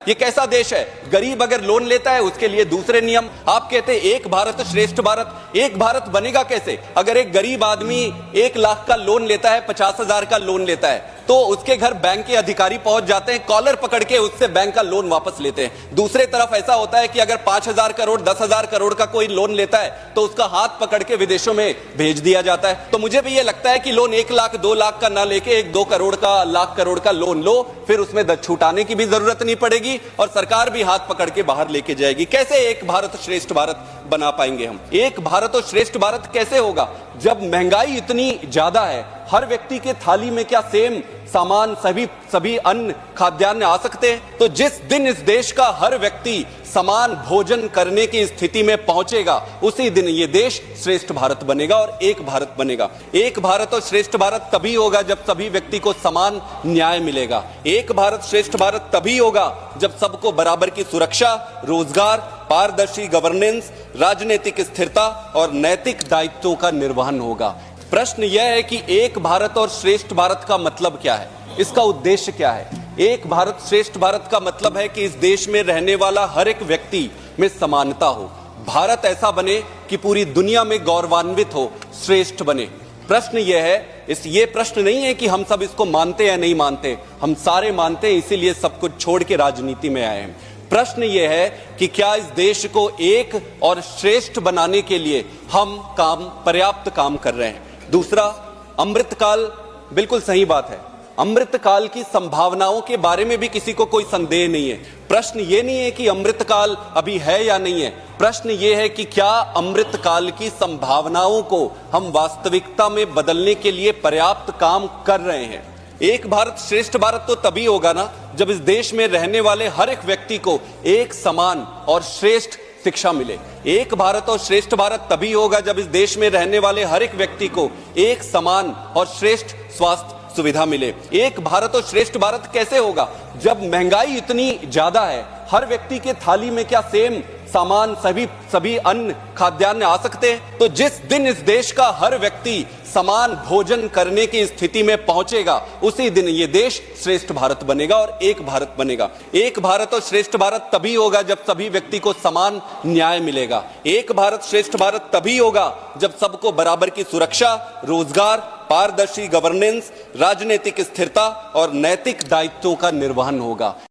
ये कैसा देश है? गरीब अगर लोन लेता है उसके लिए दूसरे नियम। आप कहते हैं एक भारत श्रेष्ठ भारत। एक भारत बनेगा कैसे? अगर एक गरीब आदमी 1 लाख का लोन लेता है, 50,000 का लोन लेता है, तो उसके घर बैंक के अधिकारी पहुंच जाते हैं, कॉलर पकड़ के उससे बैंक का लोन वापस लेते हैं। दूसरे तरफ ऐसा होता है कि अगर 5,000 करोड़ 10,000 करोड़ का कोई लोन लेता है तो उसका हाथ पकड़ के विदेशों में भेज दिया जाता है। तो मुझे भी ये लगता है कि लोन 1 लाख 2 लाख का ना लेके 1-2 करोड़ का, लाख करोड़ का लोन लो, फिर उसमें छूटाने की भी जरूरत नहीं पड़ेगी और सरकार भी हाथ पकड़ के बाहर लेके जाएगी। कैसे एक भारत श्रेष्ठ भारत बना पाएंगे हम? एक भारत और श्रेष्ठ भारत कैसे होगा जब महंगाई इतनी ज्यादा है? हर व्यक्ति के थाली में क्या सेम सामान, सभी अन्न खाद्यान्न आ सकते हैं? तो जिस दिन इस देश का हर व्यक्ति समान भोजन करने की स्थिति में पहुंचेगा, उसी दिन ये देश श्रेष्ठ भारत बनेगा और एक भारत बनेगा। एक भारत और श्रेष्ठ भारत तभी होगा जब सभी व्यक्ति को समान न्याय मिलेगा। एक भारत श्रेष्ठ भारत तभी होगा जब सबको बराबर की सुरक्षा, रोजगार, पारदर्शी गवर्नेंस, राजनीतिक स्थिरता और नैतिक दायित्वों का निर्वहन होगा। प्रश्न यह है कि एक भारत और श्रेष्ठ भारत का मतलब क्या है? इसका उद्देश्य क्या है? एक भारत श्रेष्ठ भारत का मतलब है कि इस देश में रहने वाला हर एक व्यक्ति में समानता हो। भारत ऐसा बने कि पूरी दुनिया में गौरवान्वित हो, श्रेष्ठ बने। प्रश्न यह है, ये प्रश्न नहीं है कि हम सब इसको मानते या नहीं मानते। हम सारे मानते हैं, इसीलिए सब कुछ छोड़ के राजनीति में आए हैं। प्रश्न यह है कि क्या इस देश को एक और श्रेष्ठ बनाने के लिए हम पर्याप्त काम कर रहे हैं? दूसरा, अमृतकाल, बिल्कुल सही बात है। अमृतकाल की संभावनाओं के बारे में भी किसी को कोई संदेह नहीं है। प्रश्न ये नहीं है कि अमृतकाल अभी है या नहीं है। प्रश्न ये है कि क्या अमृतकाल की संभावनाओं को हम वास्तविकता में बदलने के लिए पर्याप्त काम कर रहे हैं। एक भारत श्रेष्ठ भारत तो तभी होगा ना जब इस देश में रहने वाले हर एक व्यक्ति को एक समान और श्रेष्ठ शिक्षा मिले। एक भारत और श्रेष्ठ भारत तभी होगा जब इस देश में रहने वाले हर एक व्यक्ति को एक समान और श्रेष्ठ स्वास्थ्य सुविधा मिले। एक भारत और श्रेष्ठ भारत कैसे होगा जब महंगाई इतनी ज्यादा है? हर व्यक्ति के थाली में क्या सेम सामान, सभी अन्न खाद्यान्न आ सकते हैं? तो जिस दिन इस देश का हर व्यक्ति समान भोजन करने की स्थिति में पहुंचेगा, उसी दिन ये देश श्रेष्ठ भारत बनेगा और एक भारत बनेगा। एक भारत और श्रेष्ठ भारत तभी होगा जब सभी व्यक्ति को समान न्याय मिलेगा। एक भारत श्रेष्ठ भारत तभी होगा जब सबको बराबर की सुरक्षा, रोजगार, पारदर्शी गवर्नेंस, राजनीतिक स्थिरता और नैतिक दायित्वों का निर्वहन होगा।